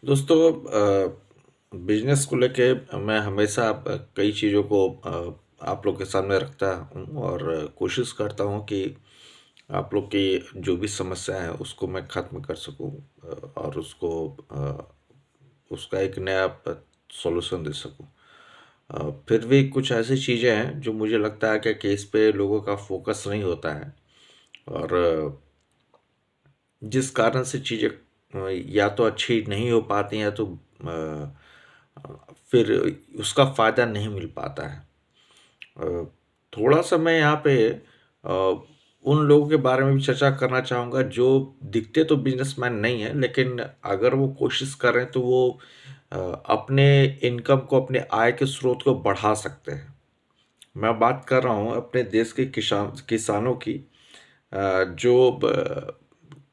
दोस्तों, बिजनेस को लेके मैं हमेशा कई चीज़ों को आप लोग के सामने रखता हूँ और कोशिश करता हूँ कि आप लोग की जो भी समस्या है उसको मैं ख़त्म कर सकूँ और उसका एक नया सॉल्यूशन दे सकूँ। फिर भी कुछ ऐसी चीज़ें हैं जो मुझे लगता है कि इस पे लोगों का फोकस नहीं होता है और जिस कारण से चीज़ें या तो अच्छी नहीं हो पाती हैं या तो फिर उसका फ़ायदा नहीं मिल पाता है। अ, थोड़ा-सा मैं यहाँ पे उन लोगों के बारे में भी चर्चा करना चाहूँगा जो दिखते तो बिज़नेसमैन नहीं हैं, लेकिन अगर वो कोशिश करें तो वो अ, अपने इनकम को, अपने आय के स्रोत को बढ़ा सकते हैं। मैं बात कर रहा हूँ अपने देश के किसानों की, जो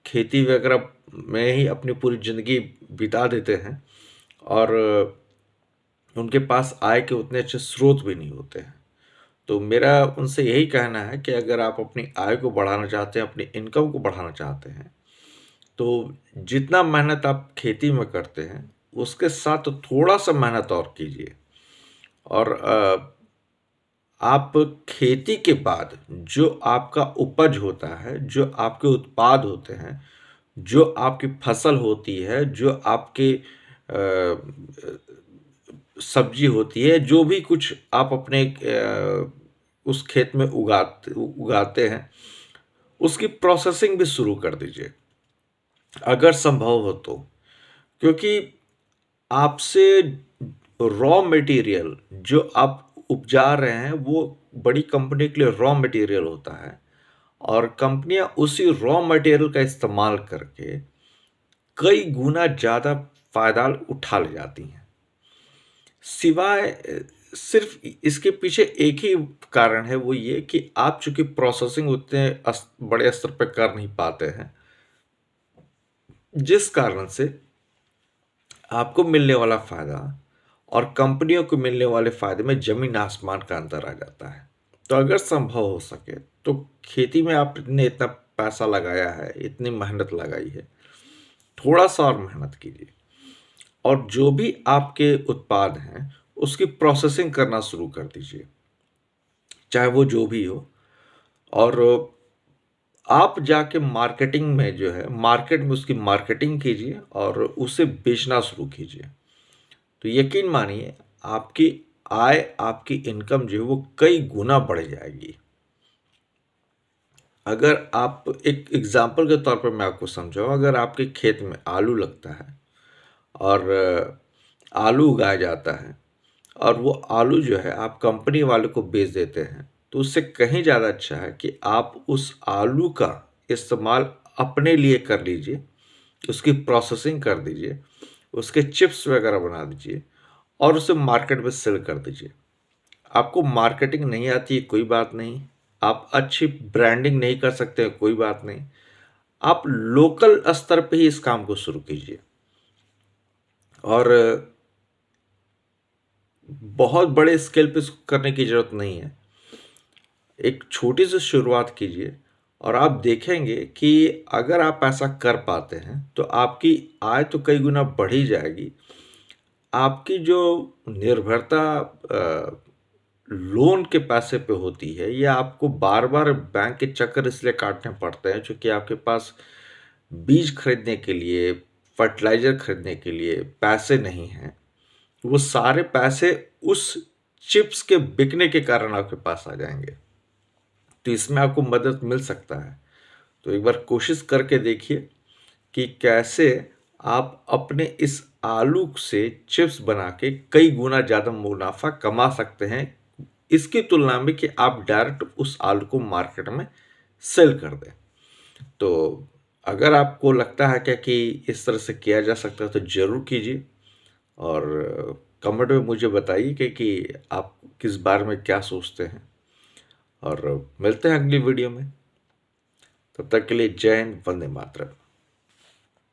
खेती वगैरह में ही अपनी पूरी ज़िंदगी बिता देते हैं और उनके पास आय के उतने अच्छे स्रोत भी नहीं होते हैं। तो मेरा उनसे यही कहना है कि अगर आप अपनी आय को बढ़ाना चाहते हैं, अपनी इनकम को बढ़ाना चाहते हैं, तो जितना मेहनत आप खेती में करते हैं, उसके साथ थोड़ा-सा मेहनत और कीजिए और आप खेती के बाद जो आपका उपज होता है, जो आपके उत्पाद होते हैं, जो आपकी फसल होती है, जो आपके सब्जी होती है, जो भी कुछ आप अपने उस खेत में उगाते हैं, उसकी प्रोसेसिंग भी शुरू कर दीजिए, अगर संभव हो तो। क्योंकि आपसे रॉ मटेरियल जो आप उपजा रहे हैं, वो बड़ी कंपनी के लिए रॉ मटेरियल होता है और कंपनियां उसी रॉ मटेरियल का इस्तेमाल करके कई गुना ज़्यादा फ़ायदा उठा ले जाती हैं। सिवाय सिर्फ इसके पीछे एक ही कारण है, वो ये कि आप चूँकि प्रोसेसिंग उतने बड़े स्तर पे कर नहीं पाते हैं, जिस कारण से आपको मिलने वाला फ़ायदा और कंपनियों को मिलने वाले फ़ायदे में ज़मीन आसमान का अंतर आ जाता है। तो अगर संभव हो सके तो खेती में आपने इतना पैसा लगाया है, इतनी मेहनत लगाई है, थोड़ा-सा और मेहनत कीजिए और जो भी आपके उत्पाद हैं, उसकी प्रोसेसिंग करना शुरू कर दीजिए, चाहे वो जो भी हो। और आप जाके मार्केटिंग में जो है, मार्केट में उसकी मार्केटिंग कीजिए और उसे बेचना शुरू कीजिए। तो यकीन मानिए आपकी आय, आपकी इनकम जो है वो कई गुना बढ़ जाएगी। अगर आप एक एग्ज़ाम्पल के तौर पर मैं आपको समझाऊँ, अगर आपके खेत में आलू लगता है और आलू उगाया जाता है और वो आलू जो है आप कंपनी वाले को बेच देते हैं, तो उससे कहीं ज़्यादा अच्छा है कि आप उस आलू का इस्तेमाल अपने लिए कर लीजिए, उसकी प्रोसेसिंग कर दीजिए, उसके चिप्स वगैरह बना दीजिए और उसे मार्केट में सेल कर दीजिए। आपको मार्केटिंग नहीं आती है, कोई बात नहीं। आप अच्छी ब्रांडिंग नहीं कर सकते हैं, कोई बात नहीं। आप लोकल स्तर पे ही इस काम को शुरू कीजिए और बहुत बड़े स्केल पे इसको करने की ज़रूरत नहीं है। एक छोटी सी शुरुआत कीजिए और आप देखेंगे कि अगर आप ऐसा कर पाते हैं, तो आपकी आय तो कई गुना बढ़ ही जाएगी। आपकी जो निर्भरता लोन के पैसे पे होती है या आपको बार-बार बैंक के चक्कर इसलिए काटने पड़ते हैं क्योंकि आपके पास बीज खरीदने के लिए, फर्टिलाइज़र खरीदने के लिए पैसे नहीं हैं। वो सारे पैसे उस चिप्स के बिकने के कारण आपके पास आ जाएँगे। तो इसमें आपको मदद मिल सकता है। तो एक बार कोशिश करके देखिए कि कैसे आप अपने इस आलू से चिप्स बना के कई गुना ज़्यादा मुनाफ़ा कमा सकते हैं, इसकी तुलना में कि आप डायरेक्ट उस आलू को मार्केट में सेल कर दें। तो अगर आपको लगता है क्या कि इस तरह से किया जा सकता है तो ज़रूर कीजिए और कमेंट में मुझे बताइए कि आप किस बारे में क्या सोचते हैं और मिलते हैं अगली वीडियो में। तब तक के लिए जय हिंद, वंदे मातरम।